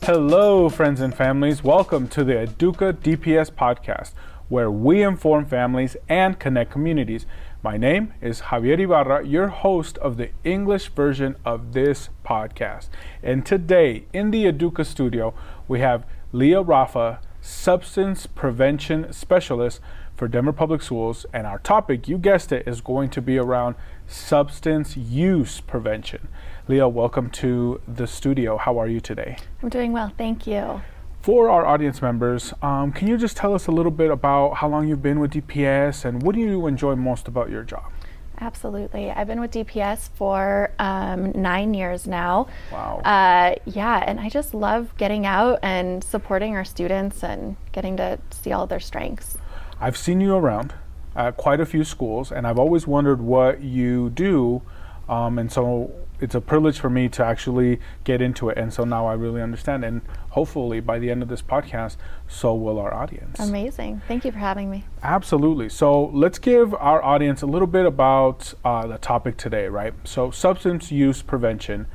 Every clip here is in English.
Hello, friends and families. Welcome to the EDUCA DPS Podcast, where we inform families and connect communities. My name is Javier Ibarra, your host of the English version of this podcast. And today, in the EDUCA studio, we have Leah Raffa, Substance Prevention Specialist for Denver Public Schools. And our topic, you guessed it, is going to be around substance use prevention. Leah, welcome to the studio. How are you today? I'm doing well, thank you. For our audience members, can you just tell us a little bit about how long you've been with DPS and what do you enjoy most about your job? Absolutely. I've been with DPS for 9 years now. Wow. And I just love getting out and supporting our students and getting to see all their strengths. I've seen you around at quite a few schools, and I've always wondered what you do, and so it's a privilege for me to actually get into it, and so now I really understand, and hopefully by the end of this podcast, so will our audience. Amazing. Thank you for having me. Absolutely. So let's give our audience a little bit about the topic today, right? So substance use prevention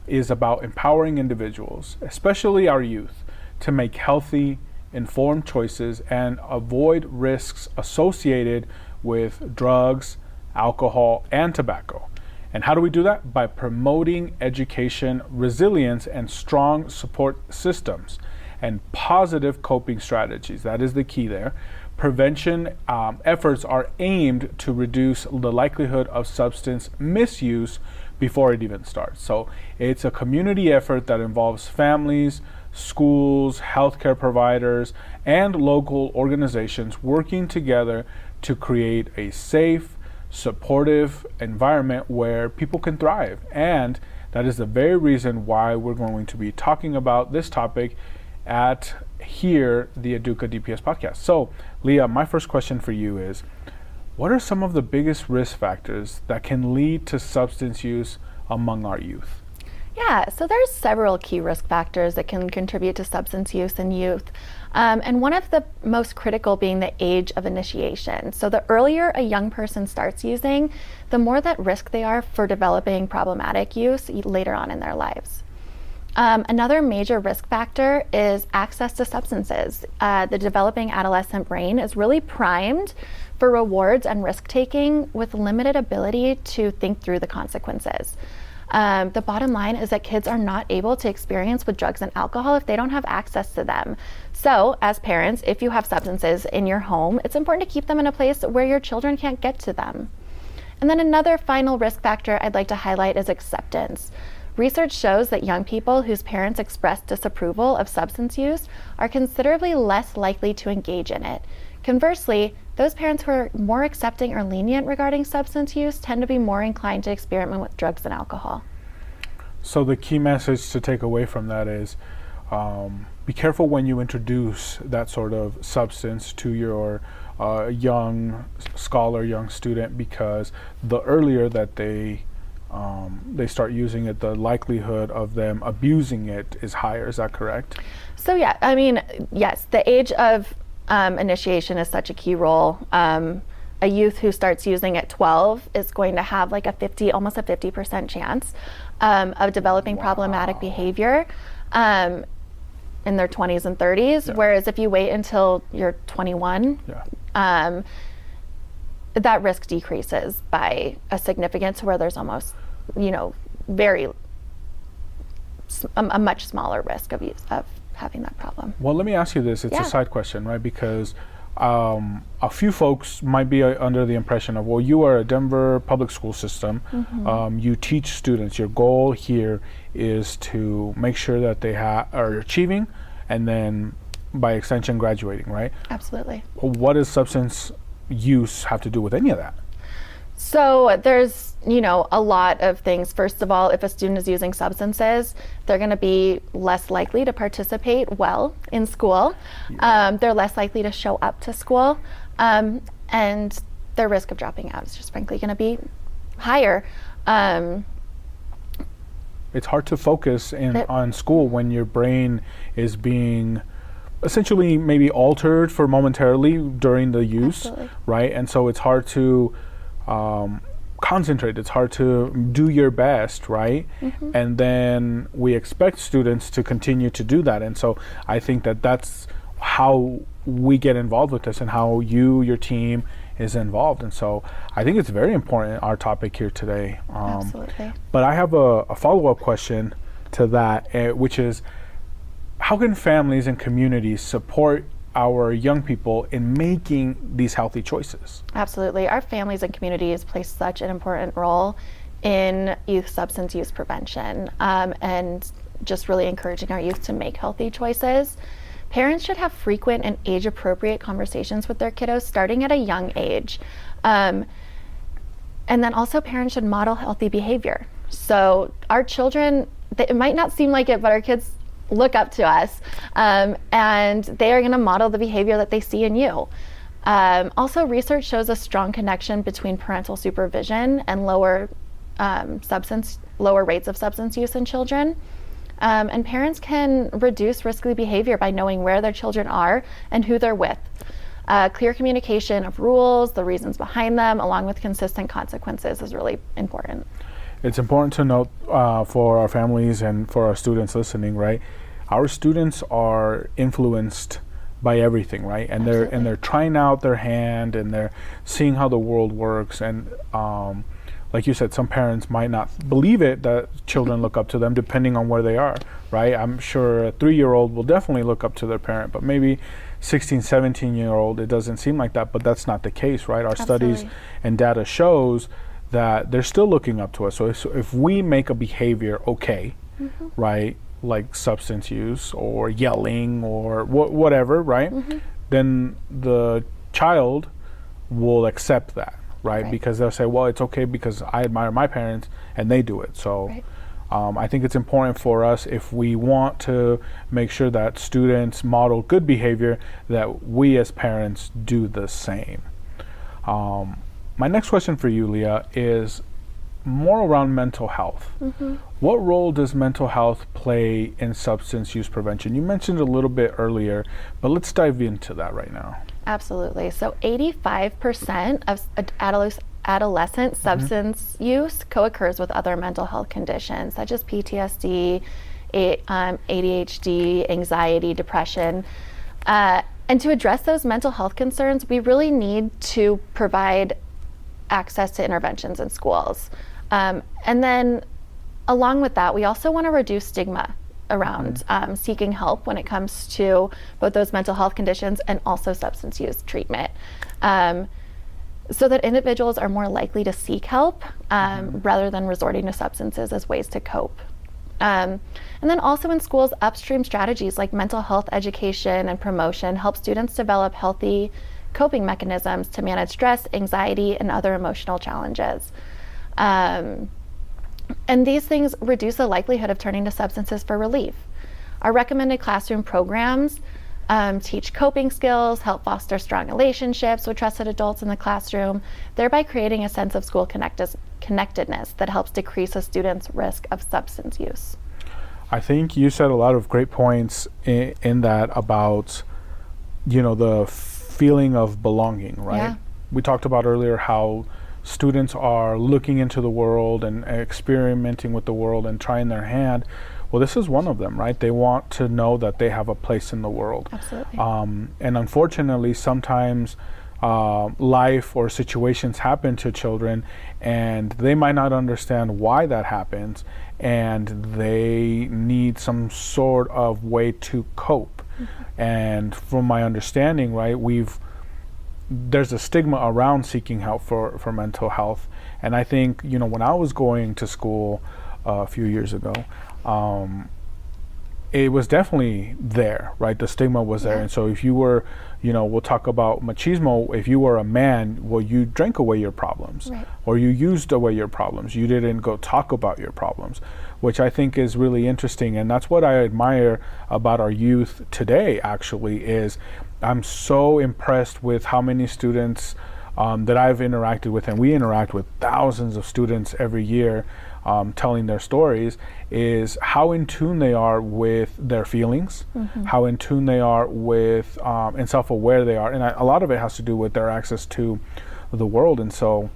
is about empowering individuals, especially our youth, to make healthy, informed choices and avoid risks associated with drugs, alcohol, and tobacco. And how do we do that? By promoting education, resilience, and strong support systems and positive coping strategies. That is the key there. Prevention efforts are aimed to reduce the likelihood of substance misuse before it even starts. So it's a community effort that involves families, schools, healthcare providers, and local organizations working together to create a safe, supportive environment where people can thrive. And that is the very reason why we're going to be talking about this topic at here, the EDUCA DPS Podcast. So, Leah, my first question for you is, what are some of the biggest risk factors that can lead to substance use among our youth? Yeah, so there's several key risk factors that can contribute to substance use in youth. And one of the most critical being the age of initiation. So the earlier a young person starts using, the more at risk they are for developing problematic use later on in their lives. Another major risk factor is access to substances. The developing adolescent brain is really primed for rewards and risk-taking with limited ability to think through the consequences. The bottom line is that kids are not able to experience with drugs and alcohol if they don't have access to them. So as parents, if you have substances in your home, it's important to keep them in a place where your children can't get to them. And then another final risk factor I'd like to highlight is acceptance. Research shows that young people whose parents express disapproval of substance use are considerably less likely to engage in it. Conversely, those parents who are more accepting or lenient regarding substance use tend to be more inclined to experiment with drugs and alcohol. So the key message to take away from that is be careful when you introduce that sort of substance to your young scholar, young student, because the earlier that they start using it, the likelihood of them abusing it is higher. Is that correct? So yeah, I mean, yes, the age of initiation is such a key role. A youth who starts using at 12 is going to have like almost a 50% chance of developing problematic behavior in their 20s and 30s. Yeah. Whereas if you wait until you're 21, that risk decreases by a significance where there's almost, a much smaller risk of having that problem. Well, let me ask you this. It's a side question, right? Because a few folks might be under the impression of, well, you are a Denver public school system. Mm-hmm. You teach students. Your goal here is to make sure that they are achieving and then by extension graduating, right? Absolutely. What does substance use have to do with any of that? So there's, a lot of things. First of all, if a student is using substances, they're going to be less likely to participate well in school. Yeah. They're less likely to show up to school. And their risk of dropping out is just frankly going to be higher. It's hard to focus on school when your brain is being essentially maybe altered for momentarily during the use. Absolutely. Right? And so it's hard to concentrate. It's hard to do your best, right? And then we expect students to continue to do that. And so I think that that's how we get involved with this and how your team is involved. And so I think it's very important, our topic here today. Absolutely. But I have a follow-up question to that, which is, how can families and communities support our young people in making these healthy choices? Absolutely. Our families and communities play such an important role in youth substance use prevention, and just really encouraging our youth to make healthy choices. Parents should have frequent and age-appropriate conversations with their kiddos starting at a young age. And then also parents should model healthy behavior. So our children, it might not seem like it, but our kids look up to us, and they are going to model the behavior that they see in you. Also, research shows a strong connection between parental supervision and lower rates of substance use in children. And parents can reduce risky behavior by knowing where their children are and who they're with. Clear communication of rules, the reasons behind them, along with consistent consequences is really important. It's important to note for our families and for our students listening, right? Our students are influenced by everything, right? And they're trying out their hand, and they're seeing how the world works. And like you said, some parents might not believe it that children look up to them, depending on where they are, right? I'm sure a 3-year-old will definitely look up to their parent, but maybe 16, 17-year-old, it doesn't seem like that, but that's not the case, right? Our studies and data shows that they're still looking up to us. So if we make a behavior okay, right, like substance use or yelling or whatever, right, then the child will accept that, right? Because they'll say, well, it's okay because I admire my parents and they do it. So I think it's important for us, if we want to make sure that students model good behavior, that we as parents do the same. My next question for you, Leah, is more around mental health. What role does mental health play in substance use prevention? You mentioned a little bit earlier, but let's dive into that right now. Absolutely. So 85% of adolescent substance use co-occurs with other mental health conditions, such as PTSD, ADHD, anxiety, depression. And to address those mental health concerns, we really need to provide access to interventions in schools. And then along with that, we also want to reduce stigma around seeking help when it comes to both those mental health conditions and also substance use treatment, so that individuals are more likely to seek help rather than resorting to substances as ways to cope. And then also in schools, upstream strategies like mental health education and promotion help students develop healthy coping mechanisms to manage stress, anxiety, and other emotional challenges. And these things reduce the likelihood of turning to substances for relief. Our recommended classroom programs teach coping skills, help foster strong relationships with trusted adults in the classroom, thereby creating a sense of school connectedness that helps decrease a student's risk of substance use. I think you said a lot of great points in that about, the feeling of belonging, right? Yeah. We talked about earlier how students are looking into the world and experimenting with the world and trying their hand. Well, this is one of them, right? They want to know that they have a place in the world. Absolutely. And unfortunately, sometimes life or situations happen to children and they might not understand why that happens, and they need some sort of way to cope. And from my understanding, right, there's a stigma around seeking help for mental health. And I think, when I was going to school a few years ago, it was definitely there, right? The stigma was there. And so if you were, we'll talk about machismo, if you were a man, well, you drank away your problems, or you used away your problems. You didn't go talk about your problems, which I think is really interesting. And that's what I admire about our youth today, actually, is I'm so impressed with how many students that I've interacted with, and we interact with thousands of students every year, telling their stories, is how in tune they are with their feelings, how in tune they are with and self-aware they are. And a lot of it has to do with their access to the world. And so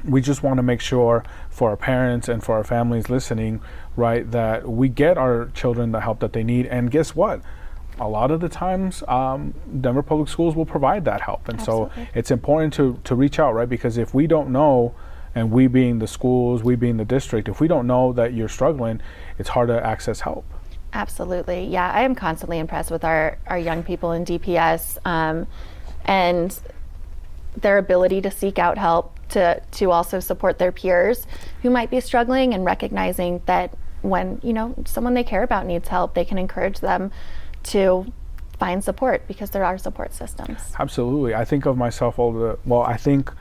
we just want to make sure for our parents and for our families listening, right, that we get our children the help that they need. And guess what? A lot of the times, Denver Public Schools will provide that help. And Absolutely. so it's important to reach out, right? Because if we don't know, and we being the schools, we being the district, if we don't know that you're struggling, it's hard to access help. Absolutely. Yeah, I am constantly impressed with our young people in DPS and their ability to seek out help, to also support their peers who might be struggling, and recognizing that when, someone they care about needs help, they can encourage them to find support, because there are support systems. Absolutely. I think of myself I think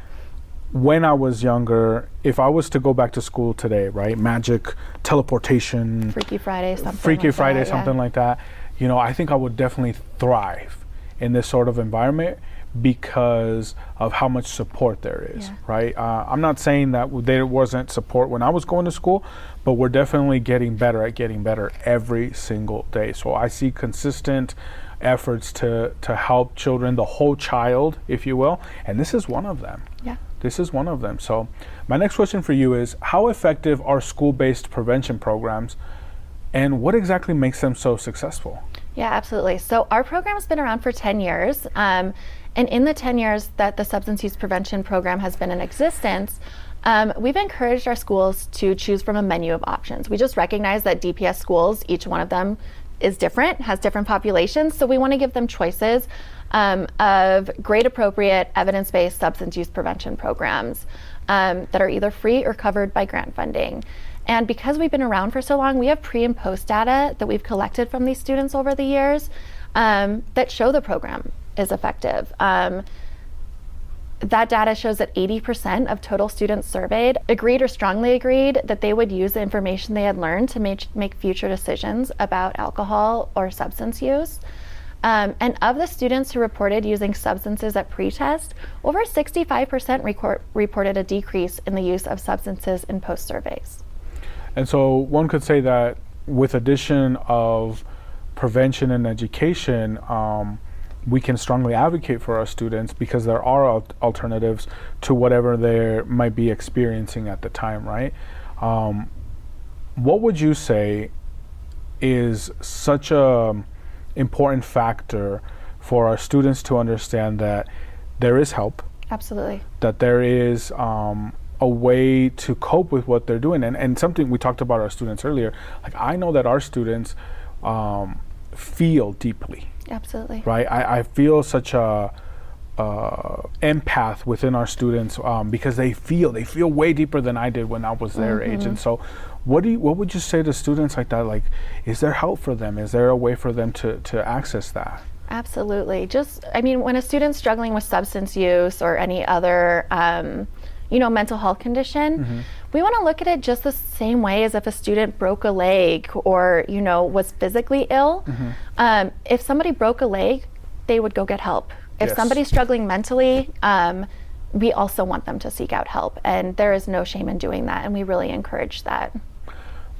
when I was younger, if I was to go back to school today, right, magic, teleportation, Freaky Friday, something like that, I think I would definitely thrive in this sort of environment because of how much support there is, right? I'm not saying that there wasn't support when I was going to school, but we're definitely getting better every single day. So I see consistent efforts to help children, the whole child, if you will, and this is one of them. Yeah. This is one of them. So my next question for you is, how effective are school-based prevention programs, and what exactly makes them so successful? Yeah, absolutely. So our program's been around for 10 years. And in the 10 years that the substance use prevention program has been in existence, we've encouraged our schools to choose from a menu of options. We just recognize that DPS schools, each one of them is different, has different populations. So we want to give them choices of grade appropriate, evidence-based substance use prevention programs that are either free or covered by grant funding. And because we've been around for so long, we have pre and post data that we've collected from these students over the years that show the program is effective. That data shows that 80% of total students surveyed agreed or strongly agreed that they would use the information they had learned to make future decisions about alcohol or substance use. And of the students who reported using substances at pre-test, over 65% reported a decrease in the use of substances in post-surveys. And so one could say that with addition of prevention and education, we can strongly advocate for our students because there are alternatives to whatever they might be experiencing at the time, right? What would you say is such a important factor for our students to understand that there is help? Absolutely. That there is a way to cope with what they're doing. And something we talked about our students earlier, like I know that our students feel deeply. Absolutely. Right? I feel such a empath within our students because they feel way deeper than I did when I was their age. And so what would you say to students like that? Like, is there help for them? Is there a way for them to access that? Absolutely. When a student's struggling with substance use or any other mental health condition, we want to look at it just the same way as if a student broke a leg or, was physically ill. If somebody broke a leg, they would go get help. If somebody's struggling mentally, we also want them to seek out help. And there is no shame in doing that. And we really encourage that.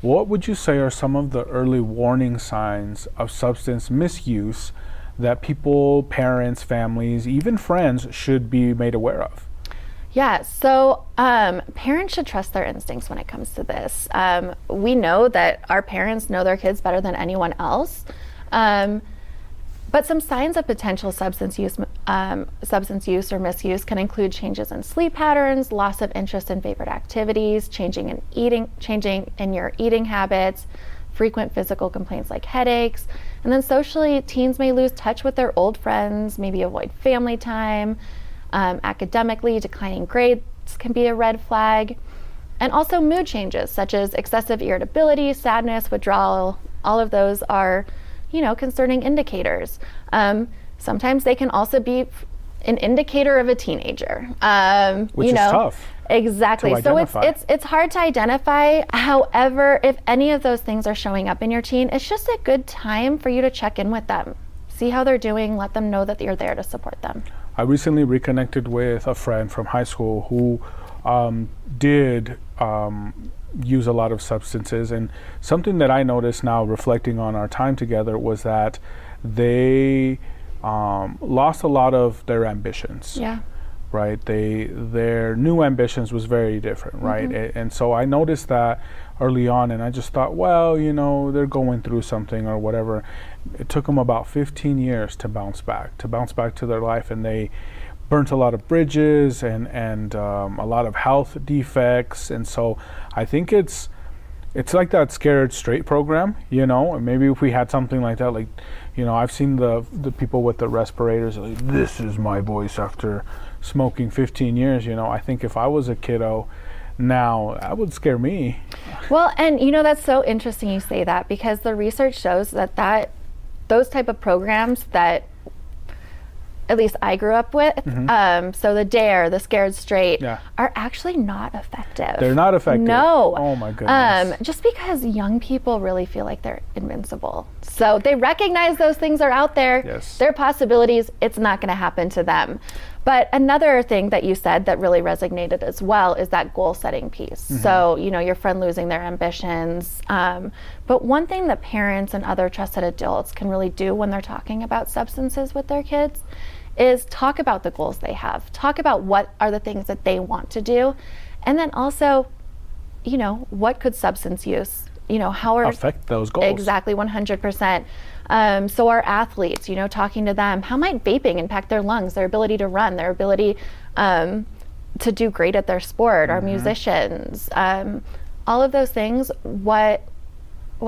What would you say are some of the early warning signs of substance misuse that people, parents, families, even friends should be made aware of? Yeah, so parents should trust their instincts when it comes to this. We know that our parents know their kids better than anyone else. But some signs of potential substance use or misuse can include changes in sleep patterns, loss of interest in favorite activities, changing in your eating habits, frequent physical complaints like headaches. And then socially, teens may lose touch with their old friends, maybe avoid family time. Academically, declining grades can be a red flag. And also mood changes such as excessive irritability, sadness, withdrawal. All of those are, concerning indicators. Sometimes they can also be an indicator of a teenager. Which is tough. Exactly. So it's hard to identify. However, if any of those things are showing up in your teen, it's just a good time for you to check in with them. See how they're doing, let them know that you're there to support them. I recently reconnected with a friend from high school who did use a lot of substances, and something that I noticed now reflecting on our time together was that they lost a lot of their ambitions. Yeah. right? Their new ambitions was very different, right? And so I noticed that early on, and I just thought, well, they're going through something or whatever. It took them about 15 years to bounce back to their life, and they burnt a lot of bridges and a lot of health defects. And so I think it's like that Scared Straight program, and maybe if we had something like that, like, I've seen the people with the respirators, like, this is my voice after smoking 15 years. I think if I was a kiddo now, that would scare me. Well, and that's so interesting you say that, because the research shows that those type of programs that at least I grew up with, so the DARE, the Scared Straight, are actually not effective. They're not effective? No. Oh my goodness. Just because young people really feel like they're invincible. So they recognize those things are out there. Yes. They're possibilities. It's not going to happen to them. But another thing that you said that really resonated as well is that goal setting piece. So, your friend losing their ambitions. But one thing that parents and other trusted adults can really do when they're talking about substances with their kids is talk about the goals they have. Talk about what are the things that they want to do. And then also, what could substance use, how are affect those goals? Exactly, 100%. So our athletes, talking to them, how might vaping impact their lungs, their ability to run, their ability to do great at their sport, our musicians, all of those things, what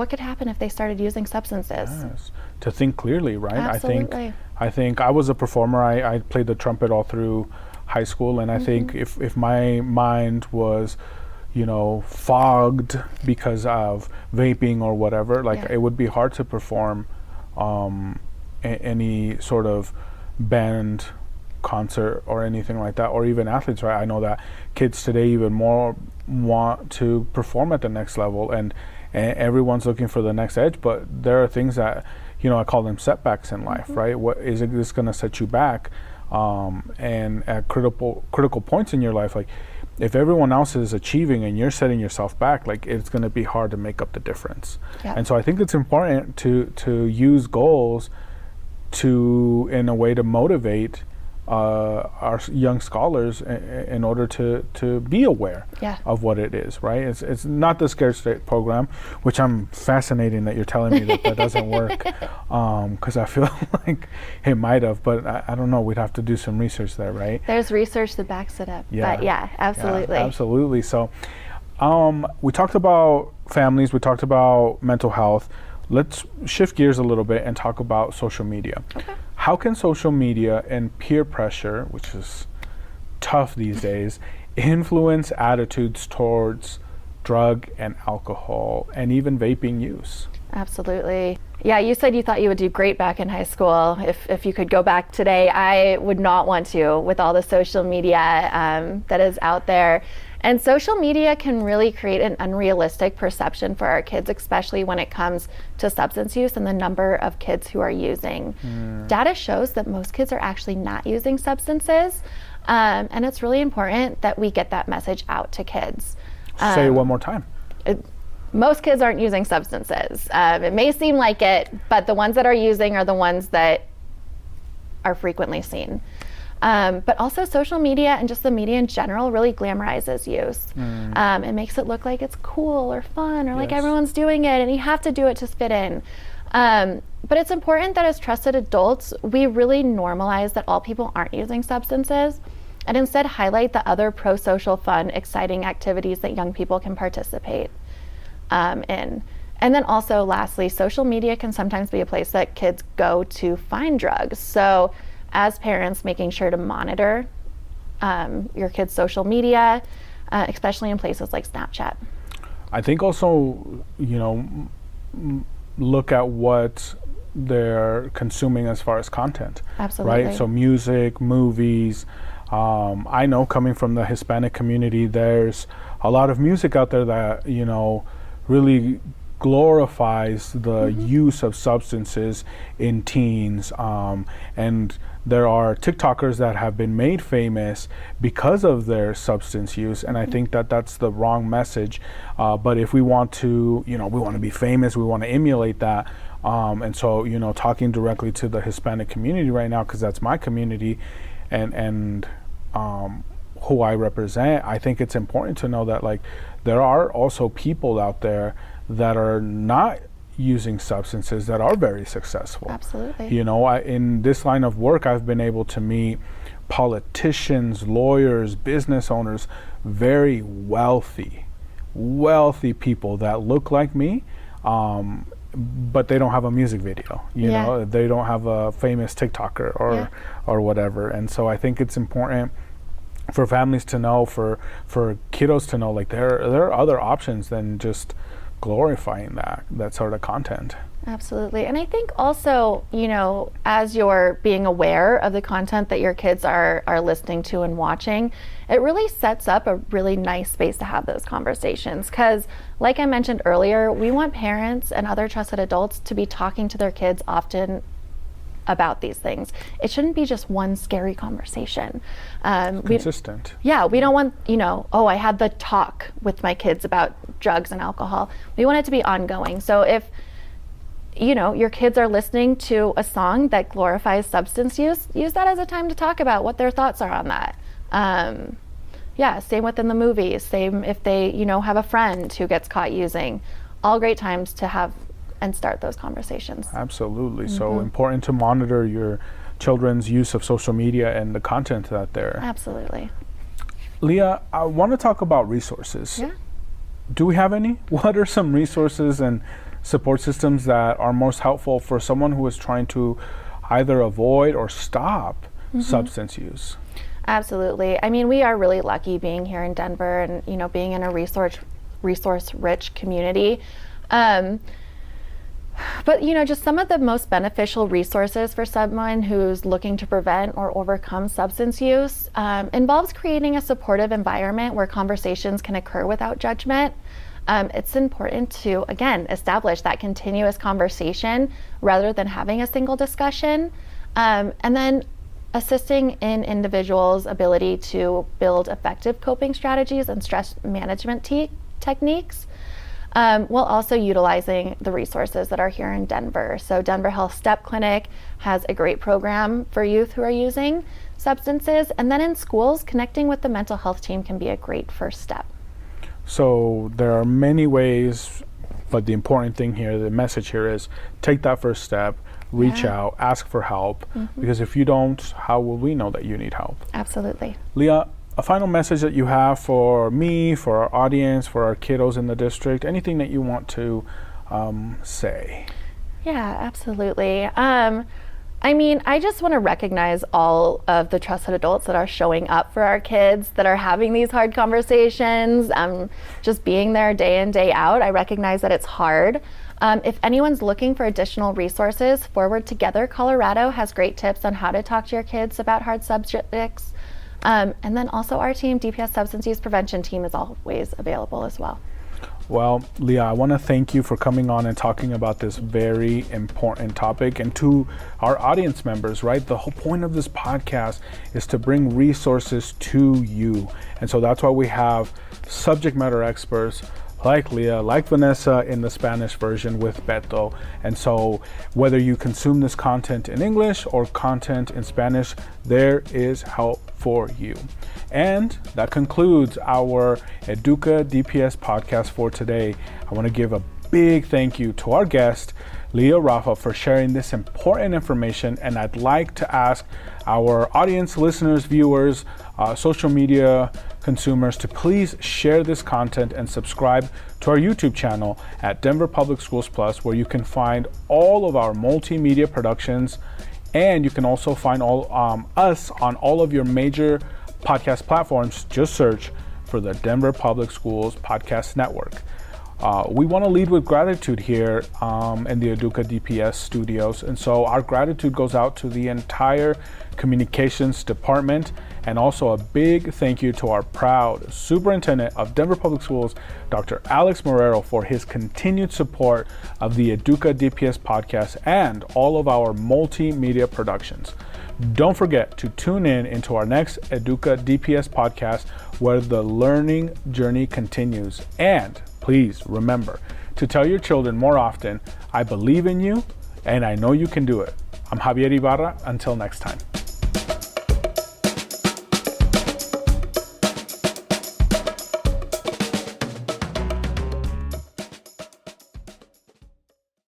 could happen if they started using substances? Yes. To think clearly, right? Absolutely. I think I was a performer. I played the trumpet all through high school, and I think if my mind was fogged because of vaping or whatever, it would be hard to perform any sort of band concert or anything like that, or even athletes, right? I know that kids today even more want to perform at the next level, and everyone's looking for the next edge, but there are things that, I call them setbacks in life, right? What is it that's going to set you back? And at critical points in your life, like, if everyone else is achieving and you're setting yourself back, like, it's going to be hard to make up the difference. And so I think it's important to use goals in a way to motivate our young scholars in order to be aware of what it is, right? It's not the Scared Straight program, which I'm fascinated that you're telling me that doesn't work, because I feel like it might have, but I don't know. We'd have to do some research there, right? There's research that backs it up. But absolutely. Yeah, absolutely. So we talked about families, we talked about mental health. Let's shift gears a little bit and talk about social media. Okay. How can social media and peer pressure, which is tough these days, influence attitudes towards drug and alcohol and even vaping use? Absolutely. Yeah, you said you thought you would do great back in high school. If you could go back today, I would not want to, with all the social media that is out there. And social media can really create an unrealistic perception for our kids, especially when it comes to substance use and the number of kids who are using. Data shows that most kids are actually not using substances, and it's really important that we get that message out to kids. Say it one more time. Most kids aren't using substances. It may seem like it, but the ones that are using are the ones that are frequently seen. But also social media and just the media in general really glamorizes use. It makes it look like it's cool or fun or like everyone's doing it and you have to do it to fit in. But it's important that as trusted adults, we really normalize that all people aren't using substances and instead highlight the other pro-social, fun, exciting activities that young people can participate in. And then also, lastly, social media can sometimes be a place that kids go to find drugs. So as parents, making sure to monitor your kids' social media, especially in places like Snapchat. I think also, look at what they're consuming as far as content. Absolutely. Right? So music, movies. I know coming from the Hispanic community, there's a lot of music out there that, really glorifies the use of substances in teens, and there are TikTokers that have been made famous because of their substance use, and I think that that's the wrong message. But if we want to, we want to be famous, we want to emulate that, and so talking directly to the Hispanic community right now, because that's my community, and who I represent, I think it's important to know that like there are also people out there that are not using substances that are very successful. Absolutely. You know, in this line of work, I've been able to meet politicians, lawyers, business owners, very wealthy people that look like me, but they don't have a music video. You know, they don't have a famous TikToker or whatever. And so I think it's important for families to know, for kiddos to know, like there are other options than just glorifying that sort of content. Absolutely. And I think also, you know, as you're being aware of the content that your kids are listening to and watching, it really sets up a really nice space to have those conversations. Because like I mentioned earlier, we want parents and other trusted adults to be talking to their kids often about these things. It shouldn't be just one scary conversation. Consistent. We don't want, you know, oh, I had the talk with my kids about drugs and alcohol. We want it to be ongoing. So if, you know, your kids are listening to a song that glorifies substance use that as a time to talk about what their thoughts are on that. Same within the movies, same if they, you know, have a friend who gets caught using. All great times to have and start those conversations. Absolutely. So important to monitor your children's use of social media and the content that they're. Absolutely. Leah, I want to talk about resources. Yeah. Do we have any? What are some resources and support systems that are most helpful for someone who is trying to either avoid or stop substance use? Absolutely. I mean, we are really lucky being here in Denver and, you know, being in a resource-rich community. But, you know, just some of the most beneficial resources for someone who's looking to prevent or overcome substance use involves creating a supportive environment where conversations can occur without judgment. It's important to, again, establish that continuous conversation rather than having a single discussion. And then assisting in individuals' ability to build effective coping strategies and stress management techniques. While also utilizing the resources that are here in Denver. So Denver Health Step Clinic has a great program for youth who are using substances. And then in schools, connecting with the mental health team can be a great first step. So there are many ways, but the important thing here, the message here is take that first step, reach out, ask for help, because if you don't, how will we know that you need help? Absolutely. Leah, a final message that you have for me, for our audience, for our kiddos in the district, anything that you want to say? Yeah, absolutely. I mean, I just want to recognize all of the trusted adults that are showing up for our kids, that are having these hard conversations, just being there day in, day out. I recognize that it's hard. If anyone's looking for additional resources, Forward Together Colorado has great tips on how to talk to your kids about hard subjects. And then also our team, DPS Substance Use Prevention team, is always available as well. Well, Leah, I want to thank you for coming on and talking about this very important topic. And to our audience members, right, the whole point of this podcast is to bring resources to you. And so that's why we have subject matter experts like Leah, like Vannessa in the Spanish version with Beto. And so whether you consume this content in English or content in Spanish, there is help for you. And that concludes our EDUCA DPS podcast for today. I want to give a big thank you to our guest, Leah Raffa, for sharing this important information. And I'd like to ask our audience, listeners, viewers, social media consumers to please share this content and subscribe to our YouTube channel at Denver Public Schools Plus, where you can find all of our multimedia productions, and you can also find all us on all of your major podcast platforms. Just search for the Denver Public Schools Podcast Network. We want to lead with gratitude here in the EDUCA DPS studios. And so our gratitude goes out to the entire communications department, and also a big thank you to our proud superintendent of Denver Public Schools, Dr. Alex Marrero, for his continued support of the EDUCA DPS podcast and all of our multimedia productions. Don't forget to tune in into our next EDUCA DPS podcast, where the learning journey continues. And please remember to tell your children more often, I believe in you and I know you can do it. I'm Javier Ibarra. Until next time.